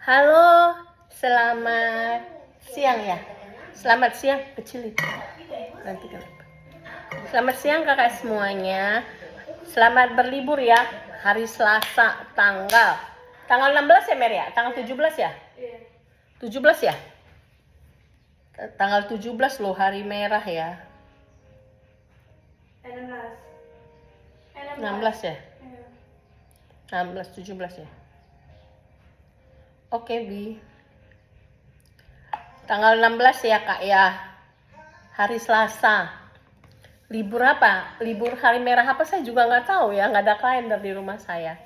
Halo, selamat siang ya. Selamat siang, kecil itu. Nanti kenapa? Selamat siang kakak semuanya. Selamat berlibur ya. Hari Selasa tanggal 16 ya Mer ya? Tanggal 17 ya? 17 ya? Tanggal 17 loh, hari merah ya. 16 ya? 16, 17 ya? Oke Bi. Tanggal 16 ya kak ya. Hari Selasa. Libur apa? Libur hari merah apa saya juga nggak tahu ya. Nggak ada kalender di rumah saya.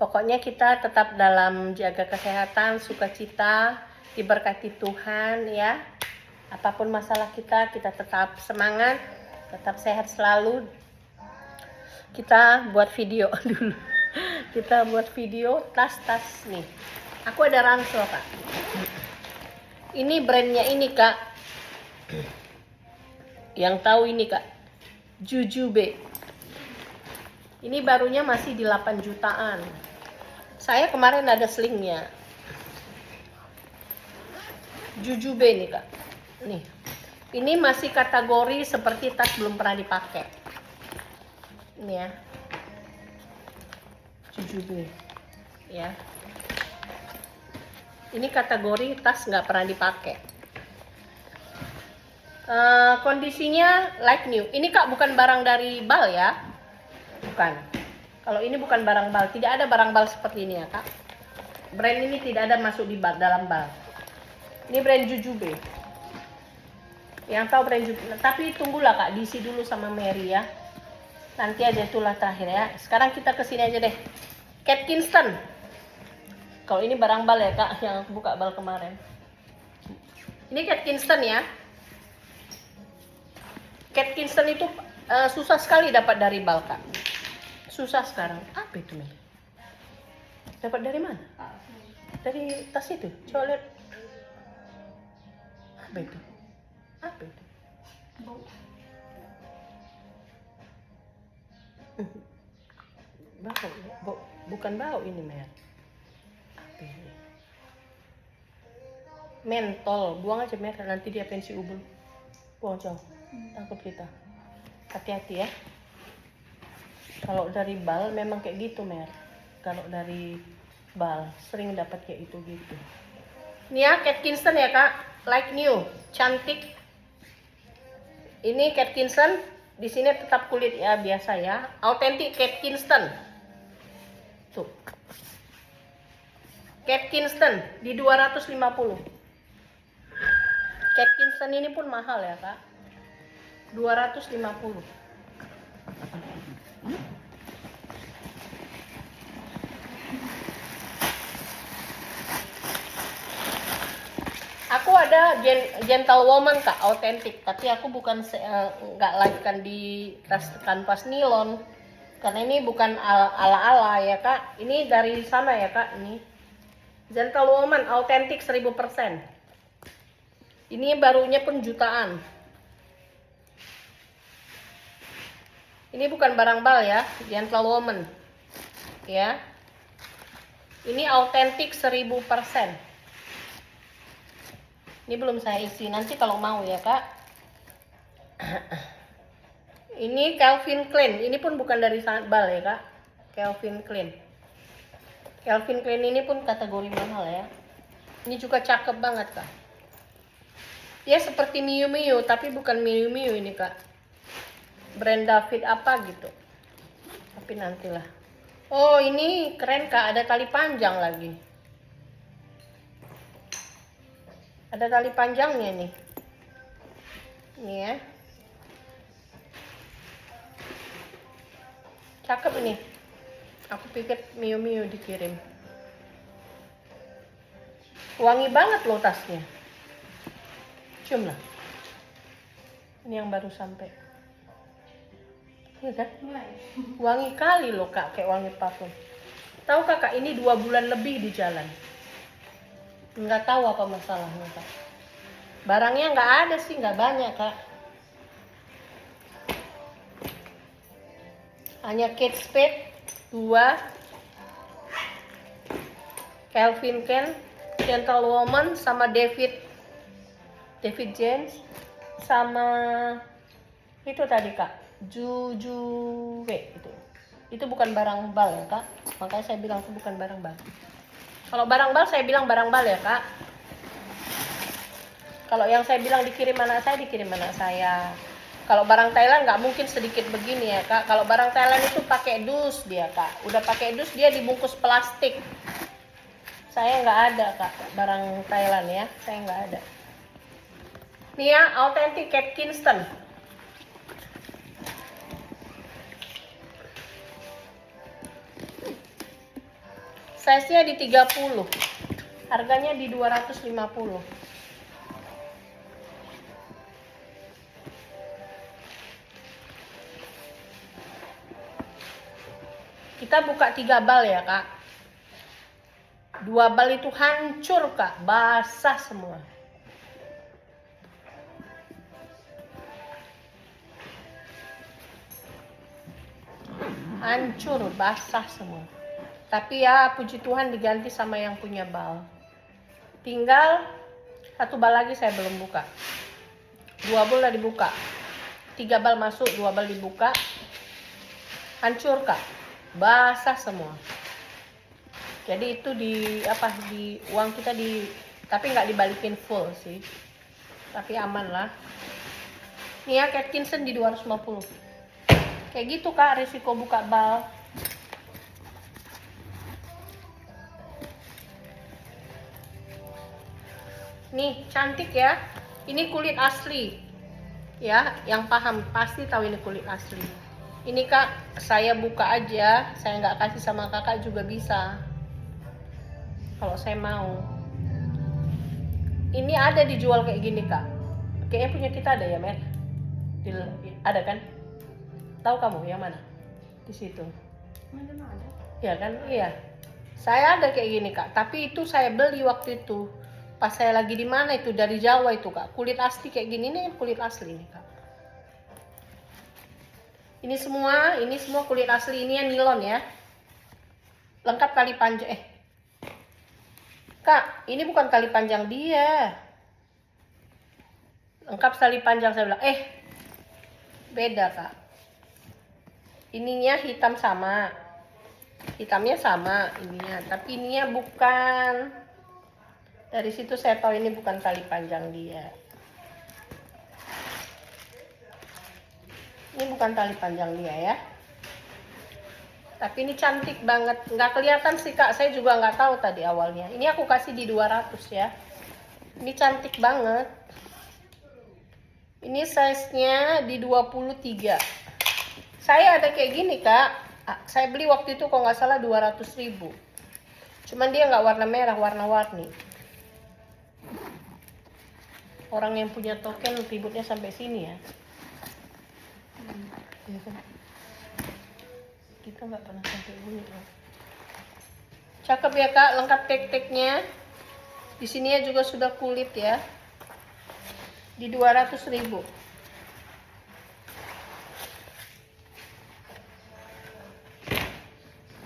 Pokoknya kita tetap dalam jaga kesehatan, sukacita, diberkati Tuhan ya. Apapun masalah kita tetap semangat, tetap sehat selalu. Kita buat video dulu. Kita buat video tas-tas nih. Aku ada ransel kak. Ini brandnya ini kak. Yang tahu ini kak, Jujube. Ini barunya masih di 8 jutaan. Saya kemarin ada slingnya. Jujube nih kak. Nih. Ini masih kategori seperti tas belum pernah dipakai. Ini ya. Jujube. Ya. Ini kategori tas nggak pernah dipakai. Kondisinya like new. Ini kak bukan barang dari Bal ya. Bukan. Kalau ini bukan barang Bal. Tidak ada barang Bal seperti ini ya kak. Brand ini tidak ada masuk di dalam Bal. Ini brand Jujube. Yang tahu brand Jujube. Tapi tunggulah kak, diisi dulu sama Mary ya. Nanti aja itulah terakhir ya. Sekarang kita kesini aja deh. Kate Kingston. Kalau ini barang Bal ya kak, yang aku buka Bal kemarin. Ini Kate Kingston ya. Kate Kingston itu susah sekali dapat dari Bal kak. Susah sekarang. Apa itu Mel? Dapat dari mana? Dari tas itu. Coba lihat. Apa itu? Apa itu? Bau. Bau. Bukan bau ini Mel. Apa ini? Mentol. Buang aja Mel. Nanti dia pensi ubun. Buang jauh. Takut kita. Hati-hati ya. Kalau dari Bal memang kayak gitu Mer. Kalau dari Bal sering dapat kayak itu gitu. Ini ya Kate Kingston ya kak, like new, cantik. Ini Kate Kingston, di sini tetap kulit ya biasa ya, authentic Kate Kingston. Tuh, Kate Kingston di 250. Kate Kingston ini pun mahal ya kak, 250. Aku ada Gentlewoman kak, autentik, tapi aku bukan nggak like kan di tas kanvas nilon, karena ini bukan ala-ala ya kak. Ini dari sana ya kak. Ini Gentlewoman autentik 1000%. Ini barunya pun jutaan. Ini bukan barang Bal ya, Gentlewoman ya. Ini autentik 1000%. Ini belum saya isi, nanti kalau mau ya kak. Ini Calvin Klein, ini pun bukan dari Bal ya kak. Calvin Klein. Calvin Klein ini pun kategori mahal ya. Ini juga cakep banget kak. Ya seperti Miu Miu, tapi bukan Miu Miu ini kak. Brand David apa gitu. Tapi nantilah. Oh ini keren kak, ada tali panjang lagi. Ada tali panjangnya nih. Ini ya. Cakep ini. Aku pikir Miu Miu dikirim. Wangi banget loh tasnya. Cium lah. Ini yang baru sampai. Iya kan? Wangi kali loh kak, kayak wangi parfum. Tahu kakak, ini 2 bulan lebih di jalan. Nggak tahu apa masalahnya kak. Barangnya nggak ada sih, nggak banyak kak. Hanya Kate Spade 2, Calvin Klein, Gentlewoman, sama David James, sama itu tadi kak, Jujuwe itu bukan barang bal ya kak, makanya saya bilang itu bukan barang bal. Kalau barang bal saya bilang barang bal ya kak. Kalau yang saya bilang dikirim anak saya. Kalau barang Thailand nggak mungkin sedikit begini ya kak. Kalau barang Thailand itu pakai dus dia kak. Udah pakai dus dia dibungkus plastik. Saya nggak ada kak barang Thailand ya. Saya nggak ada. Nih ya, authentic Kate Kingston. Size-nya di 30. Harganya di 250. Kita buka 3 bal ya kak. 2 bal itu hancur kak, basah semua. Hancur, basah semua. Tapi ya puji Tuhan diganti sama yang punya bal. Tinggal 1 bal lagi saya belum buka. 2 bal udah dibuka. 3 bal masuk, 2 bal dibuka. Hancur kak, basah semua. Jadi itu di uang kita tapi nggak dibalikin full sih. Tapi aman lah. Nih ya, Kate Kingston di 250. Kayak gitu kak risiko buka bal. Nih cantik ya. Ini kulit asli. Ya, yang paham pasti tahu ini kulit asli. Ini kak, saya buka aja, saya nggak kasih sama kakak juga bisa. Kalau saya mau. Ini ada dijual kayak gini kak. Kayaknya punya kita ada ya Mer? Ada kan? Tahu kamu yang mana? Di situ. Mana ada? Iya kan? Iya. Saya ada kayak gini kak. Tapi itu saya beli waktu itu. Pas saya lagi di mana itu dari Jawa itu kak. Kulit asli kayak gini nih kulit asli nih kak. Ini semua kulit asli, ini yang nilon ya. Lengkap tali panjang. Kak, ini bukan tali panjang dia. Lengkap tali panjang saya bilang. Beda kak. Ininya hitam sama. Hitamnya sama ininya, tapi ininya bukan. Dari situ saya tahu ini bukan tali panjang dia. Ini bukan tali panjang dia ya. Tapi ini cantik banget. Nggak kelihatan sih kak. Saya juga nggak tahu tadi awalnya. Ini aku kasih di 200 ya. Ini cantik banget. Ini size-nya di 23. Saya ada kayak gini kak. Saya beli waktu itu kalau nggak salah 200.000. Cuman dia nggak warna merah, warna-warni. Orang yang punya token ributnya sampai sini ya. Kita nggak pernah sampai bunyi loh. Cakep ya kak, lengkap tek-teknya. Di sini ya juga sudah kulit ya. Di 200.000.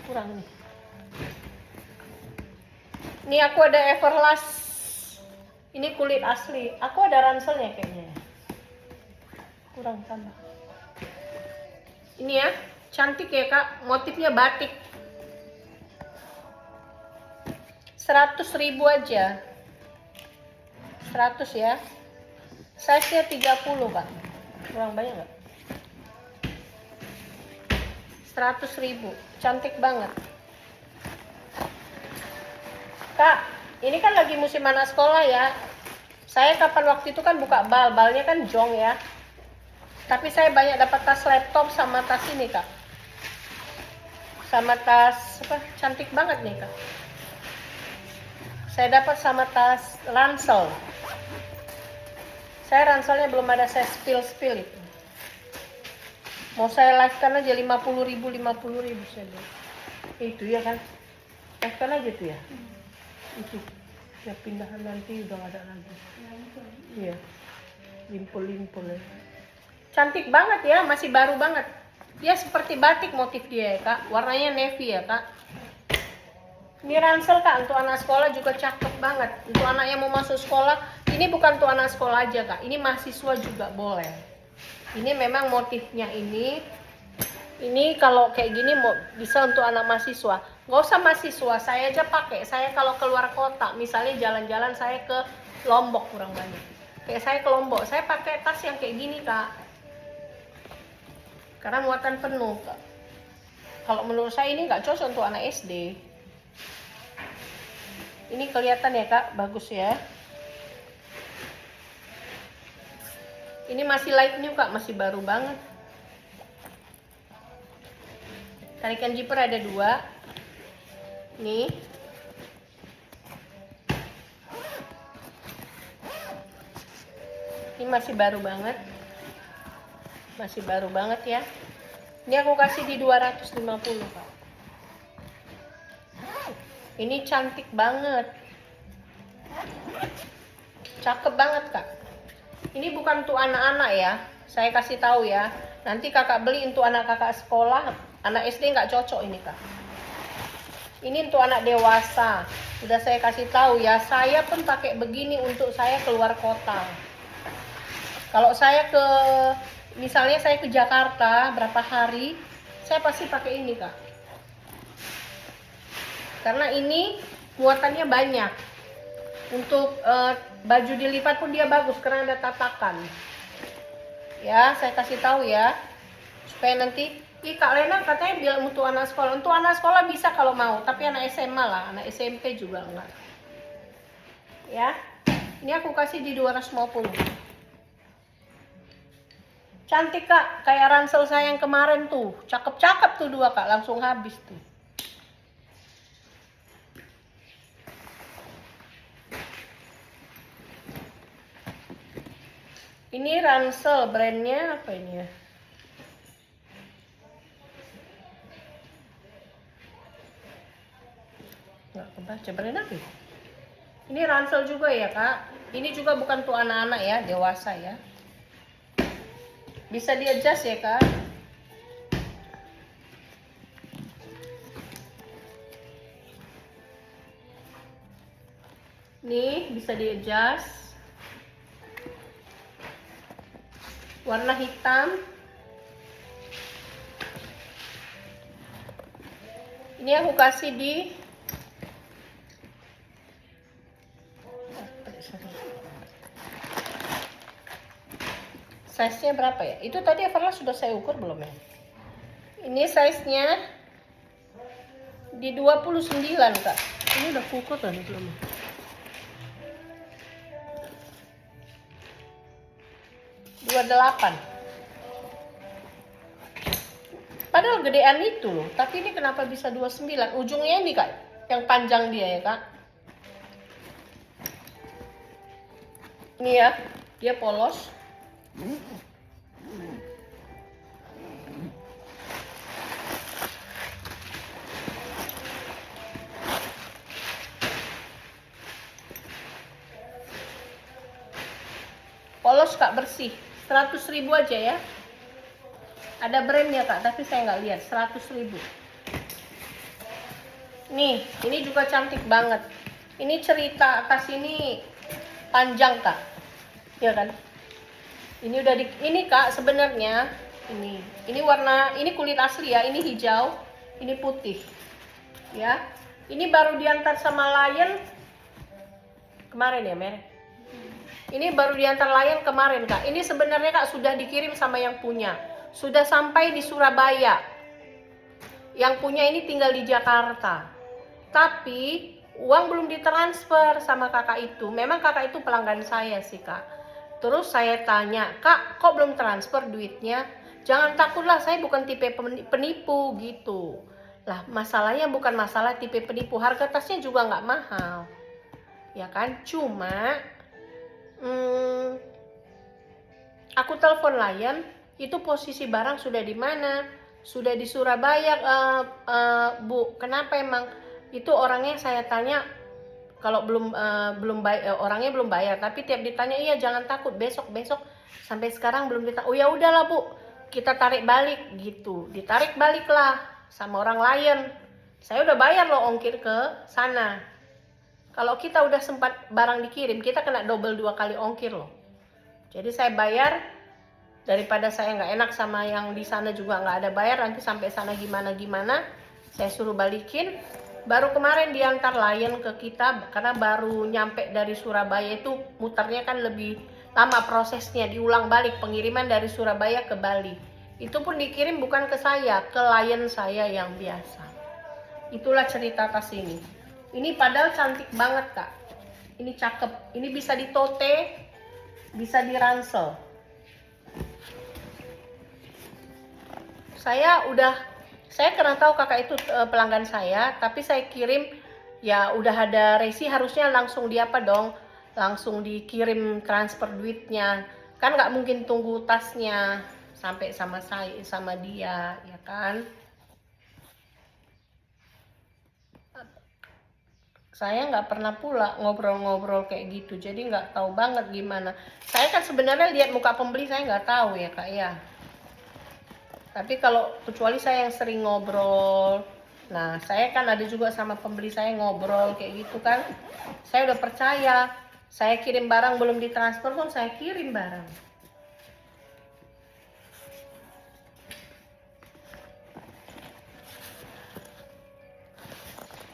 Kurang nih. Ini aku ada Everlast. Ini kulit asli. Aku ada ranselnya kayaknya. Kurang tambah. Ini ya, cantik ya kak. Motifnya batik. 100.000 aja. 100 ya. Size-nya 30 kak. Kurang banyak nggak? 100.000. Cantik banget. Kak, ini kan lagi musim anak sekolah ya. Saya kapan waktu itu kan buka bal. Balnya kan jong ya. Tapi saya banyak dapat tas laptop sama tas ini kak. Sama tas cantik banget nih kak. Saya dapat sama tas ransel. Saya ranselnya belum ada, saya spill itu. Mau saya live kan aja 50.000 saya bilang. Itu ya kan. Live kan aja tuh ya. Itu. Ya pindahan nanti udah gak ada lagi. Iya. Limpul-limpul ya. Cantik banget ya, masih baru banget. Dia seperti batik motif dia ya kak. Warnanya navy ya kak. Ini ransel kak, untuk anak sekolah juga cakep banget. Untuk anak yang mau masuk sekolah, ini bukan untuk anak sekolah aja kak, ini mahasiswa juga boleh. Ini memang motifnya ini kalau kayak gini mau bisa untuk anak mahasiswa. Nggak usah mahasiswa, saya aja pakai. Saya kalau keluar kota, misalnya jalan-jalan saya ke Lombok kurang banyak. Kayak saya ke Lombok, saya pakai tas yang kayak gini kak. Karena muatan penuh kak. Kalau menurut saya ini nggak cocok untuk anak SD. Ini kelihatan ya kak, bagus ya. Ini masih light new kak, masih baru banget. Tarikan zipper ada 2. Nih. Ini masih baru banget. Masih baru banget ya. Ini aku kasih di 250 kak. Ini cantik banget. Cakep banget kak. Ini bukan untuk anak-anak ya. Saya kasih tahu ya. Nanti kakak beli untuk anak kakak sekolah, anak SD nggak cocok ini kak. Ini untuk anak dewasa. Udah saya kasih tahu ya. Saya pun pakai begini untuk saya keluar kota. Kalau saya misalnya saya ke Jakarta berapa hari, saya pasti pakai ini kak. Karena ini muatannya banyak. Untuk baju dilipat pun dia bagus karena ada tatakan. Ya, saya kasih tahu ya. Supaya nanti, Kak Lena katanya bilang untuk anak sekolah. Untuk anak sekolah bisa kalau mau, tapi anak SMA lah, anak SMP juga enggak. Ya. Ini aku kasih di 250. Cantik kak, kayak ransel saya yang kemarin tuh. Cakep-cakep tuh 2 kak, langsung habis tuh. Ini ransel, brandnya apa ini ya? Nggak kebaca, brand apa ya? Ini ransel juga ya kak. Ini juga bukan untuk anak-anak ya, dewasa ya. Bisa di adjust ya kak. Nih bisa di adjust. Warna hitam. Ini aku kasih di size-nya berapa ya? Itu tadi Everlast sudah saya ukur belum ya? Ini size-nya di 29 kak. Ini udah ukur kan belum? Delapan. Padahal gedean itu loh, tapi ini kenapa bisa 29? Ujungnya ini kak, yang panjang dia ya kak. Ini ya, dia polos. Polos kak, bersih. 100.000 aja ya. Ada brandnya kak, tapi saya nggak lihat. 100.000. Nih, ini juga cantik banget. Ini cerita atas ini panjang kak, ya kan? Ini udah ini kak sebenarnya ini warna, ini kulit asli ya. Ini hijau, ini putih, ya. Ini baru diantar sama Lion kemarin ya, Mer. Ini baru diantar Lion kemarin kak. Ini sebenarnya kak sudah dikirim sama yang punya. Sudah sampai di Surabaya. Yang punya ini tinggal di Jakarta. Tapi uang belum ditransfer sama kakak itu. Memang kakak itu pelanggan saya sih kak. Terus saya tanya, kak kok belum transfer duitnya? Jangan takutlah, saya bukan tipe penipu gitu. Lah masalahnya bukan masalah tipe penipu. Harga tasnya juga nggak mahal. Ya kan, cuma aku telepon Lion, itu posisi barang sudah di mana? Sudah di Surabaya, Bu. Kenapa emang? Itu orangnya saya tanya, kalau orangnya belum bayar, tapi tiap ditanya, iya jangan takut, besok sampai sekarang belum ditanya. Oh ya udahlah Bu, kita tarik balik gitu. Ditarik balik lah sama orang Lion. Saya udah bayar loh ongkir ke sana. Kalau kita udah sempat barang dikirim, kita kena double 2 kali ongkir loh. Jadi saya bayar, daripada saya nggak enak sama yang di sana juga nggak ada bayar, nanti sampai sana gimana-gimana, saya suruh balikin. Baru kemarin diantar Lion ke kita, karena baru nyampe dari Surabaya itu muternya kan lebih lama prosesnya, diulang balik pengiriman dari Surabaya ke Bali. Itu pun dikirim bukan ke saya, ke Lion saya yang biasa. Itulah cerita tas ini. Ini padahal cantik banget kak. Ini cakep. Ini bisa ditote, bisa diransel. Saya karena tahu kakak itu pelanggan saya, tapi saya kirim ya udah ada resi, harusnya langsung langsung dikirim transfer duitnya. Kan nggak mungkin tunggu tasnya sampai sama dia, ya kan? Saya nggak pernah pula ngobrol-ngobrol kayak gitu, jadi nggak tahu banget gimana. Saya kan sebenarnya lihat muka pembeli saya nggak tahu ya kak ya. Tapi kalau kecuali saya yang sering ngobrol, nah saya kan ada juga sama pembeli saya ngobrol kayak gitu kan, saya udah percaya. Saya kirim barang belum ditransfer pun saya kirim barang.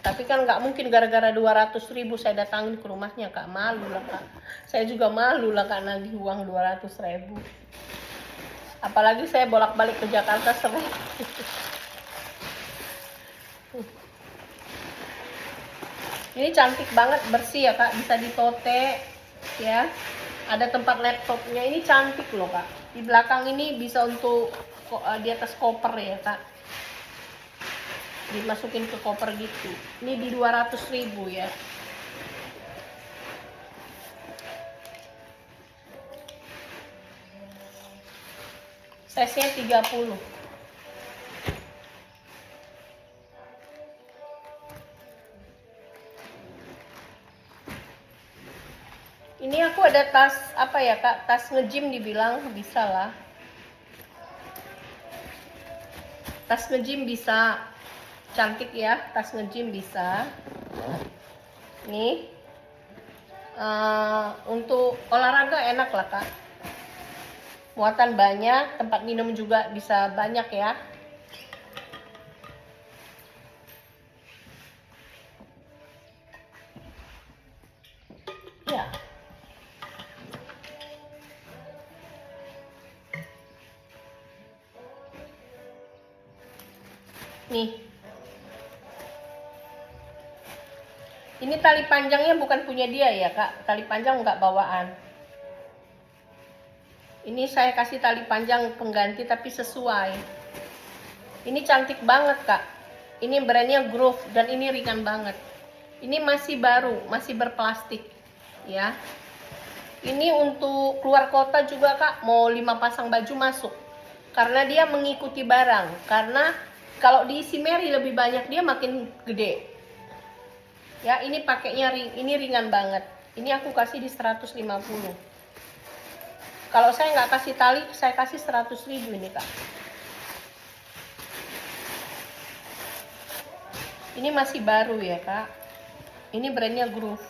Tapi kan nggak mungkin gara-gara 200.000 saya datangin ke rumahnya kak, malu lah kak. Saya juga malu lah kak nagih uang 200.000. Apalagi saya bolak-balik ke Jakarta sering. Ini cantik banget, bersih ya kak, bisa ditote ya. Ada tempat laptopnya, ini cantik loh kak. Di belakang ini bisa untuk di atas koper ya kak, dimasukin ke koper gitu. Ini di 200.000 ya. Size-nya 30. Ini aku ada tas apa ya kak, tas nge-gym dibilang, bisa lah. Tas nge-gym bisa, cantik ya, tas nge-gym bisa. Nih untuk olahraga enak lah kak, muatan banyak, tempat minum juga bisa banyak ya. Ya, nih ini tali panjangnya bukan punya dia ya kak, tali panjang nggak bawaan. Ini saya kasih tali panjang pengganti tapi sesuai. Ini cantik banget kak. Ini brandnya Groove dan ini ringan banget. Ini masih baru, masih berplastik ya. Ini untuk keluar kota juga kak, mau 5 pasang baju masuk. Karena dia mengikuti barang. Karena kalau diisi Mary lebih banyak, dia makin gede. Ya, ini pakainya ini ringan banget. Ini aku kasih di 150. Kalau saya nggak kasih tali, saya kasih 100.000 ini kak. Ini masih baru ya kak. Ini brandnya Groove.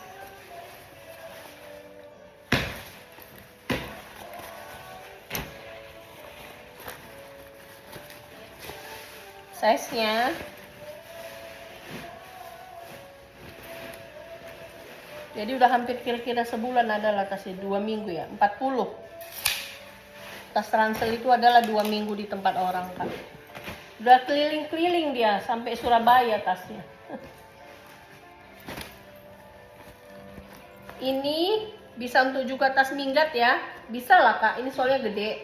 Size-nya jadi udah hampir kira-kira sebulan adalah tasnya, 2 minggu ya, 40. Tas ransel itu adalah 2 minggu di tempat orang kan. Udah keliling-keliling dia sampai Surabaya tasnya. Ini bisa untuk juga tas minggat ya, bisa lah kak. Ini soalnya gede.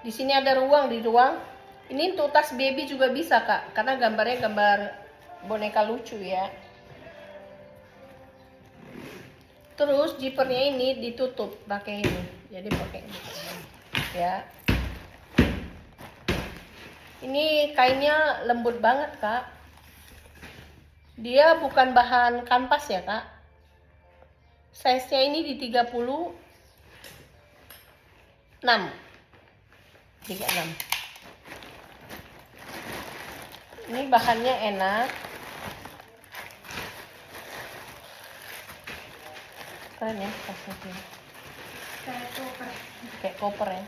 Di sini ada ruang di ruang. Ini untuk tas baby juga bisa kak, karena gambarnya gambar boneka lucu ya. Terus zippernya ini ditutup pakai ini, jadi pakai ini ya. Ini kainnya lembut banget kak. Dia bukan bahan kanvas ya kak. Size-nya ini di 36. 36. Ini bahannya enak, Keren ya tasnya tuh. Kayak koper ya.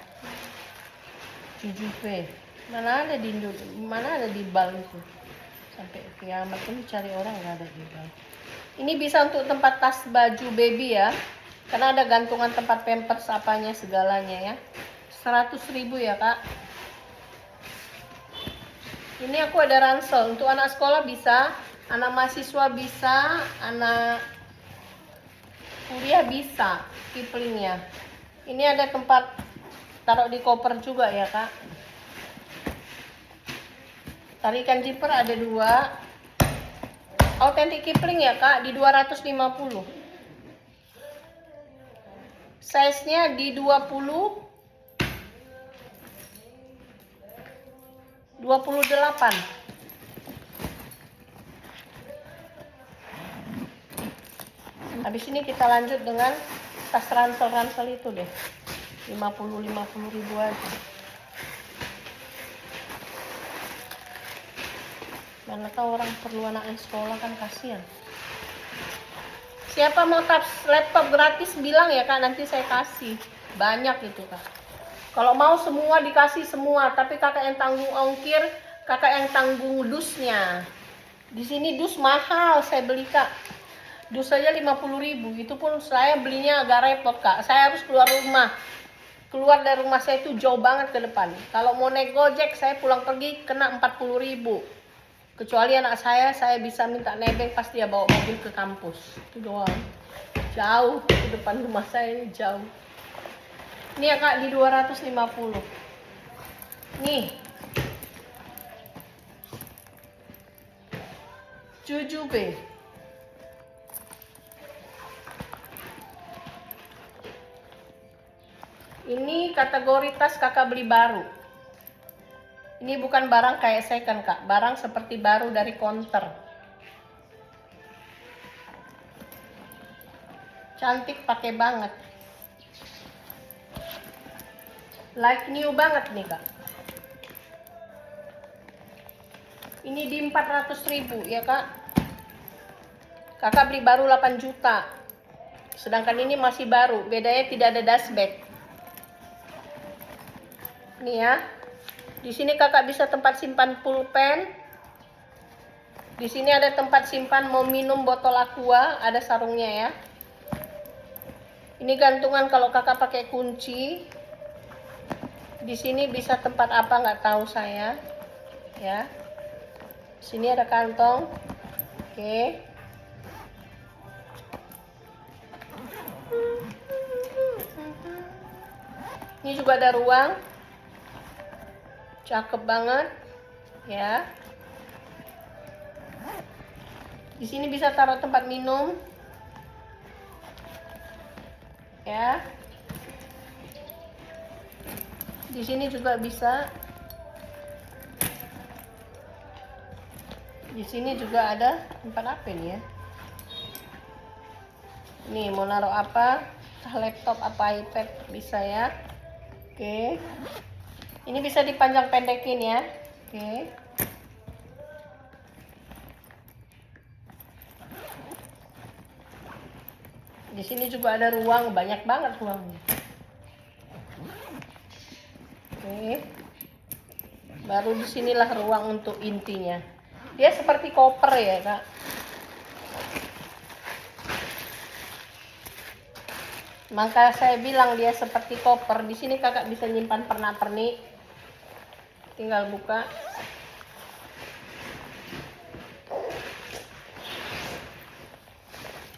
Jujupe. Mana ada di Bal itu. Sampai kiamat pun cari orang nggak ada di Bal. Ini bisa untuk tempat tas baju baby ya. Karena ada gantungan tempat pampers apanya segalanya ya. 100.000 ya kak. Ini aku ada ransel untuk anak sekolah bisa, anak mahasiswa bisa, anak kuliah bisa Kiplingnya. Ini ada tempat taruh di koper juga ya kak. Tarikan zipper ada 2. Autentik Kipling ya kak di 250. Size nya di 28. Habis ini kita lanjut dengan tas ransel itu deh. 50 ribu aja. Mana tahu orang perlu anaknya sekolah kan, kasihan. Siapa mau tas laptop gratis bilang ya kak, nanti saya kasih. Banyak itu kak. Kalau mau semua dikasih semua, tapi kakak yang tanggung ongkir, kakak yang tanggung dusnya. Di sini dus mahal saya beli kak. Dus saja 50.000. Itu pun saya belinya agak repot kak. Saya harus keluar rumah. Keluar dari rumah saya itu jauh banget ke depan. Kalau mau naik Gojek, saya pulang pergi kena 40.000. Kecuali anak saya bisa minta nebeng pas dia bawa mobil ke kampus. Itu doang. Jauh ke depan rumah saya ini jauh. Ini ya kak di 250. Nih. Jujube. Ini kategori tas kakak beli baru. Ini bukan barang kayak second kak, barang seperti baru dari counter. Cantik, pakai banget. Like new banget nih kak. Ini di 400.000 ya kak. Kakak beli baru 8 juta. Sedangkan ini masih baru, bedanya tidak ada dust bag. Nih ya. Di sini kakak bisa tempat simpan pulpen. Di sini ada tempat simpan mau minum botol aqua, ada sarungnya ya. Ini gantungan kalau kakak pakai kunci. Di sini bisa tempat apa nggak tahu saya. Ya. Sini ada kantong. Oke. Ini juga ada ruang. Cakep banget, ya. Di sini bisa taruh tempat minum, ya. Di sini juga bisa. Di sini juga ada tempat apa ini ya? Nih mau naruh apa? Laptop apa iPad bisa ya. Oke. Ini bisa dipanjang pendekin ya. Oke. Di sini juga ada ruang, banyak banget ruangnya. Oke. Baru disinilah ruang untuk intinya. Dia seperti koper ya kak. Maka saya bilang dia seperti koper. Di sini kakak bisa nyimpan pernak-pernik. Tinggal buka.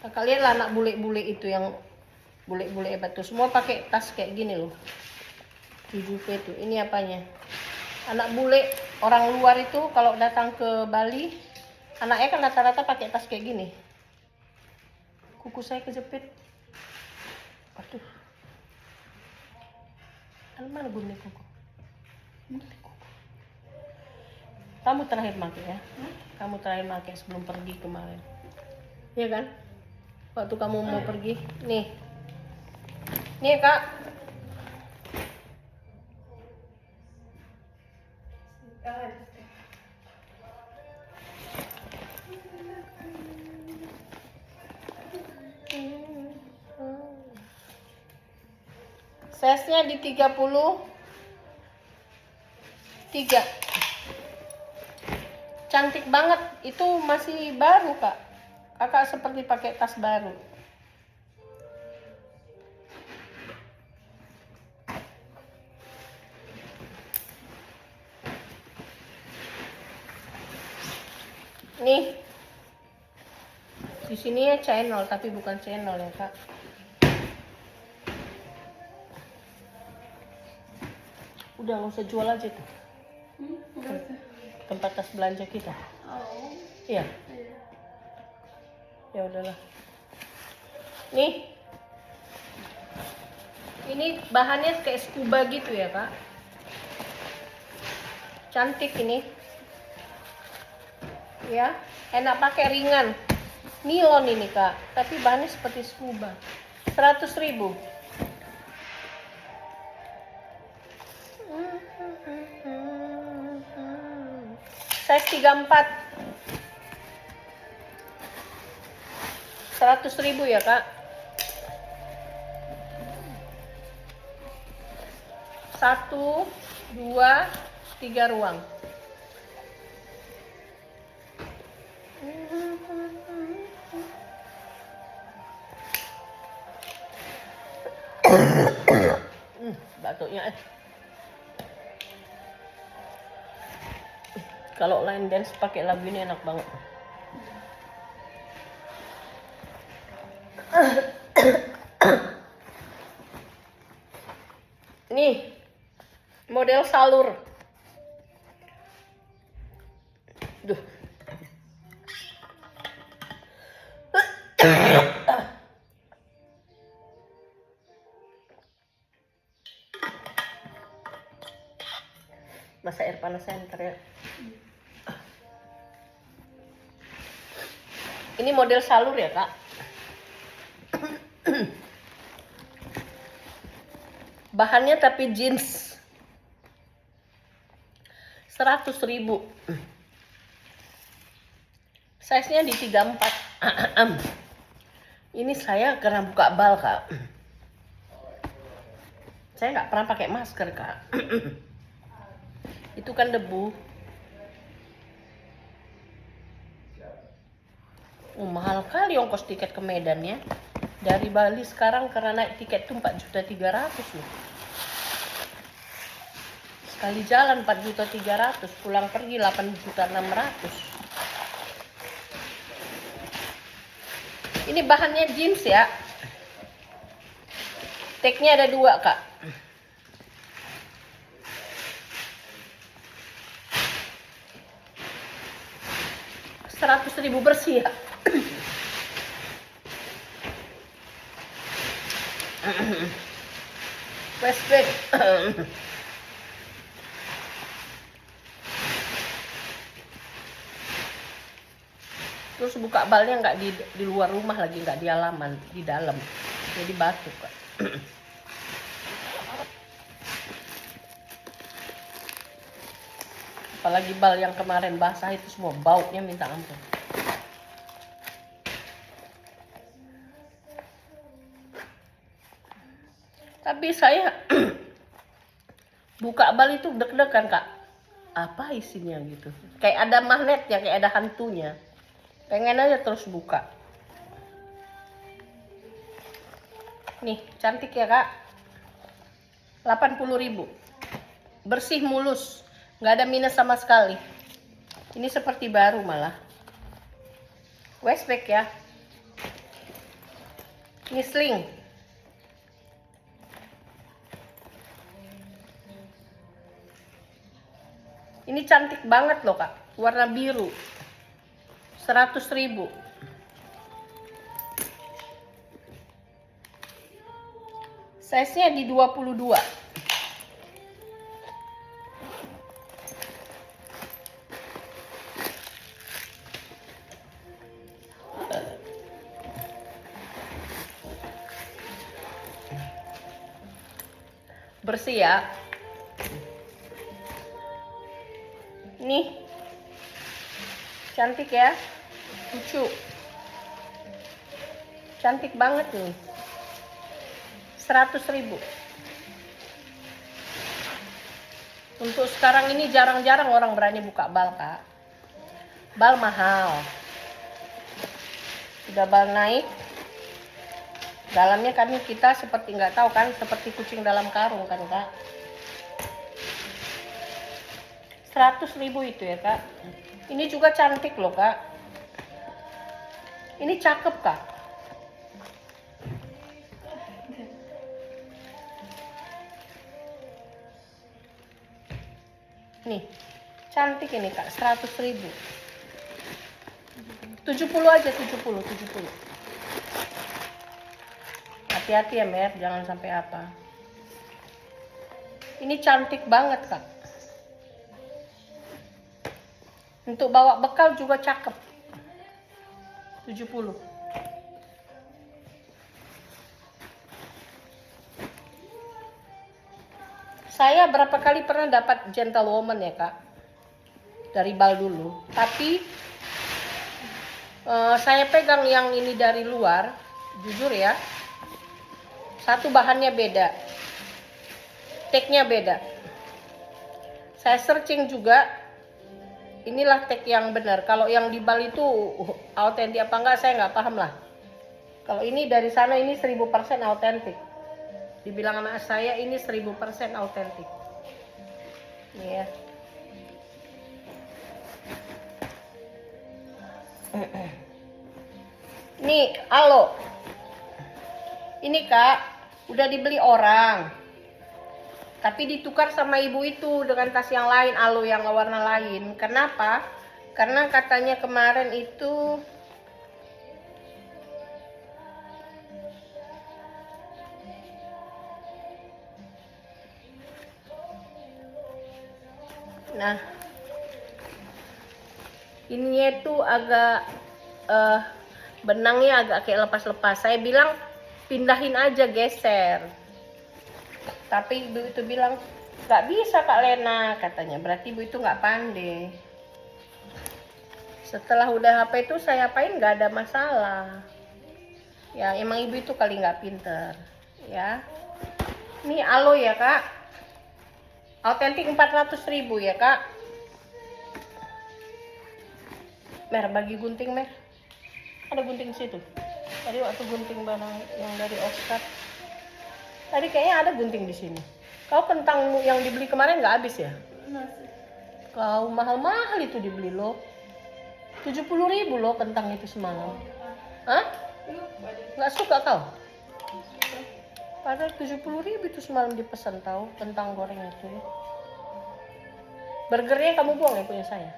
Kakak lihatlah anak bule-bule itu yang bule-bule hebat tuh. Semua pakai tas kayak gini loh. Jujupe itu. Ini apanya? Anak bule orang luar itu kalau datang ke Bali, anaknya kan rata-rata pakai tas kayak gini. Kuku saya kejepit. Aduh. Mana gunanya kuku? Kamu terakhir pakai ya? Kamu terakhir pakai sebelum pergi kemarin. Iya kan? Waktu kamu mau pergi. Nih. Nih kak. Size-nya di 33. Cantik banget. Itu masih baru, Kak. Kakak seperti pakai tas baru. Nih. Di sini ya channel, tapi bukan channel ya, Kak. Udah nggak usah jual aja tuh. Tempat tas belanja kita. Oh. Iya. Ya udahlah. Nih. Ini bahannya kayak scuba gitu ya, Kak. Cantik ini. Ya, enak pakai, ringan. Nilon ini, Kak. Tapi bahannya seperti scuba. 100.000. Size 34. 100.000 ya, Kak. 1, 2, 3 ruang. Batuknya. Kalau line dance pakai lagu ini enak banget. Nih, model salur. Duh. Masa air panas center ya. Ini model salur ya, Kak. Bahannya tapi jeans. 100.000. Size-nya di 34. Ini saya karena buka bal, Kak. Saya nggak pernah pakai masker, Kak. Itu kan debu. Mahal kali ongkos tiket ke Medan ya. Dari Bali sekarang karena naik tiket tuh 4.300.000 loh. Sekali jalan 4.300.000, pulang pergi 8.600.000. Ini bahannya jeans ya. Tagnya ada 2, Kak. Rp100.000 bersih ya. Westback. Terus buka balnya nggak di luar rumah lagi, nggak di halaman, di dalam. Jadi batuk, Kak. Apalagi bal yang kemarin basah itu semua baunya minta ampun. Tapi saya buka bal itu deg-degan, Kak. Apa isinya gitu? Kayak ada magnetnya, kayak ada hantunya. Pengen aja terus buka. Nih, cantik ya, Kak. 80.000. Bersih, mulus. Nggak ada minus sama sekali. Ini seperti baru malah. Westback ya. Ini sling. Ini cantik banget loh, Kak. Warna biru. 100.000. Size-nya di 22. Bersih ya. Nih. Cantik ya. Lucu. Cantik banget nih. 100.000. Untuk sekarang ini jarang-jarang orang berani buka bal, Kak. Bal mahal. Sudah bal naik. Dalamnya kan kita seperti nggak tahu kan, seperti kucing dalam karung kan, Kak. 100.000 itu ya, Kak. Ini juga cantik loh, Kak. Ini cakep, Kak. Nih, cantik ini, Kak. 100.000. 70 aja, 70. Hati-hati ya, Mer, jangan sampai apa. Ini cantik banget, Kak. Untuk bawa bekal juga cakep. 70. Saya berapa kali pernah dapat gentlewoman ya, Kak. Dari bal dulu. Tapi saya pegang yang ini dari luar. Jujur ya. Satu bahannya beda. Tag-nya beda. Saya searching juga. Inilah tag yang benar. Kalau yang di bal itu autentik apa enggak saya nggak paham lah. Kalau ini dari sana ini 1000% autentik. Dibilang anak saya ini 1000% autentik. Nih ya. Nih, halo. Ini Kak, udah dibeli orang. Tapi ditukar sama ibu itu dengan tas yang lain, alo yang warna lain. Kenapa? Karena katanya kemarin itu nah, ininya tuh agak benangnya agak kayak lepas-lepas. Saya bilang pindahin aja, geser. Tapi ibu itu bilang nggak bisa Kak Lena, katanya. Berarti ibu itu nggak pandai. Setelah udah apa itu saya apain nggak ada masalah. Ya emang ibu itu kali nggak pinter. Ya. Ini alo ya Kak. Autentik 400.000 ya Kak. Mer, bagi gunting Mer. Ada gunting situ. Tadi waktu gunting barang yang dari Oscar. Tadi kayaknya ada gunting di sini. Kau kentang yang dibeli kemarin nggak habis ya? Masih. Kau mahal-mahal itu dibeli lo. 70.000 lo kentang itu semalam. Hah? Nggak suka kau? Padahal 70.000 itu semalam dipesan tahu kentang goreng itu. Burgernya kamu buang ya punya saya?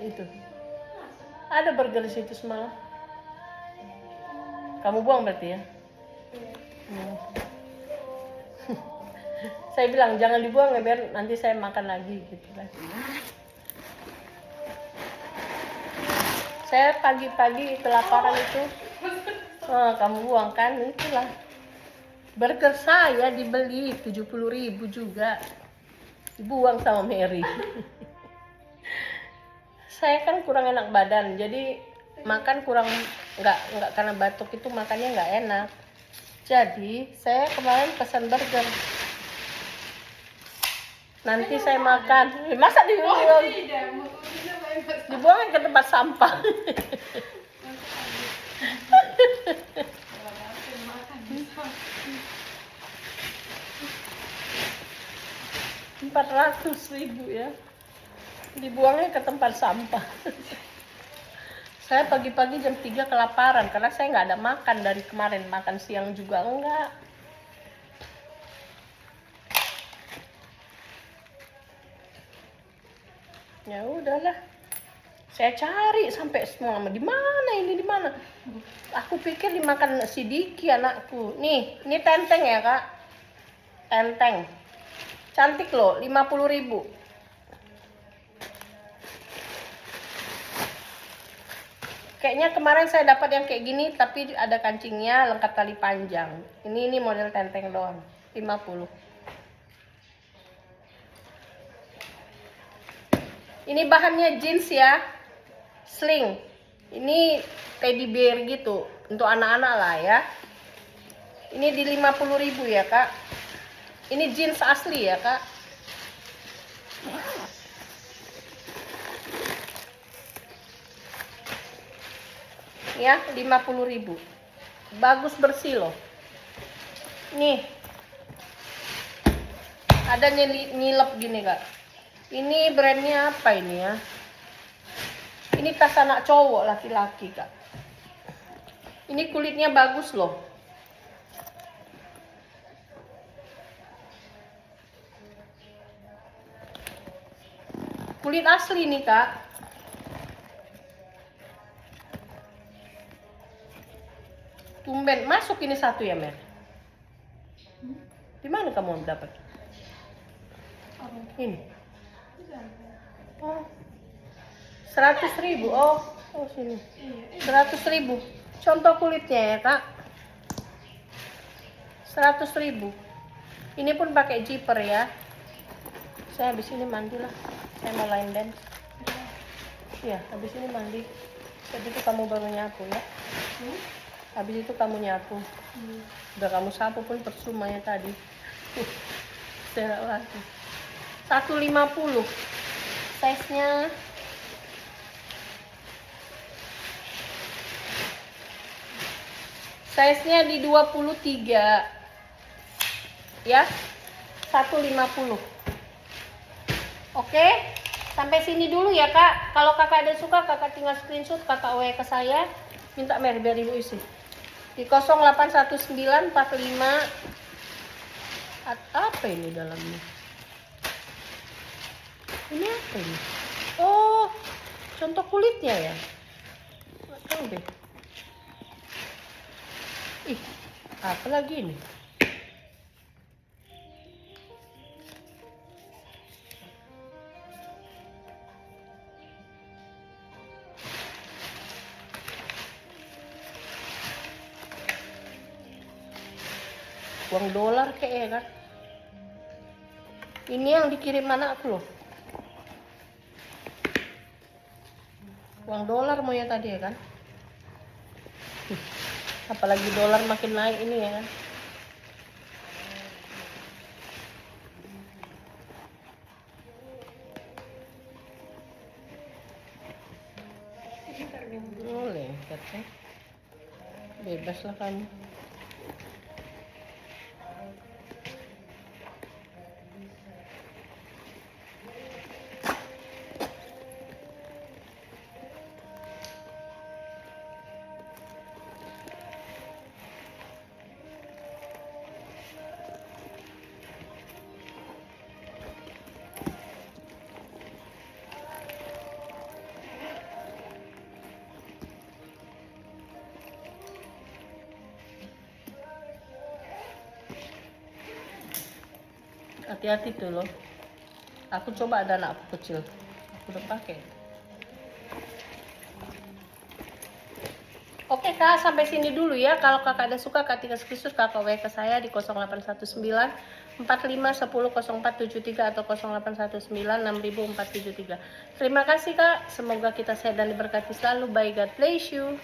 Itu. Ada burger di situ semalam. Kamu buang berarti ya? Saya bilang jangan dibuang ya biar nanti saya makan lagi gitu kan. Saya pagi-pagi kelaparan itu. Kamu buang kan, itulah. Burger saya dibeli 70.000 juga. Dibuang sama Mary. Saya kan kurang enak badan, jadi makan kurang nggak karena batuk itu makannya nggak enak. Jadi saya kemarin pesan burger. Nanti saya makan. Masa dibuang? Dibuang ke tempat sampah. 400.000 ya. Dibuangnya ke tempat sampah. Saya pagi-pagi jam 3 kelaparan karena saya nggak ada makan dari kemarin, makan siang juga enggak. Ya udahlah. Saya cari sampai semua di mana ini di mana. Aku pikir dimakan si Diki anakku. Nih, ini tenteng ya, Kak. Tenteng. Cantik loh, 50.000. Kayaknya kemarin saya dapat yang kayak gini tapi ada kancingnya, lengkap tali panjang. Ini model tenteng doang, 50. Ini bahannya jeans ya, sling. Ini teddy bear gitu, untuk anak-anak lah ya. Ini di 50.000 ya Kak. Ini jeans asli ya kak. Ya 50.000. Bagus, bersih loh. Nih ada nyilep gini kak. Ini brandnya apa ini ya? Ini tas anak cowok, laki-laki kak. Ini kulitnya bagus loh. Kulit asli nih kak. Tumben masuk ini satu ya Mer. Di mana kamu dapat? Ini. Oh. 100.000. Oh sini. 100.000. Contoh kulitnya ya kak. 100.000. Ini pun pakai zipper ya. Saya habis ini mandi lah. Saya mau line dance. Iya, habis ini mandi. Jadi itu kamu baru nyapu ya. Habis itu kamu nyapu. Udah kamu sapu pun percuma ya tadi. Serak lagi. 150. Size-nya di 23 ya, 150. Oke, sampai sini dulu ya kak. Kalau kakak ada suka, kakak tinggal screenshot, kakak WA ke saya, minta Mer biar ibu isi di 081945. Apa ini dalamnya? Ini apa ini? Oh, contoh kulitnya ya. Nggak tahu deh. Ih, apa lagi ini? Uang dolar kayaknya kan. Ini yang dikirim anakku loh. Uang dolar mau ya tadi ya kan. Apalagi dolar makin naik ini ya kan. Boleh katanya. Bebas lah kamu. Hati-hati tuh loh. Aku coba ada anakku kecil. Aku udah pakai. Oke kak, sampai sini dulu ya. Kalau kakak ada suka, kak tinggal screenshot, kakak WA ke saya di 0819 45 10 0473 atau 0819 600473. Terima kasih kak. Semoga kita sehat dan diberkati selalu. Bye, God bless you.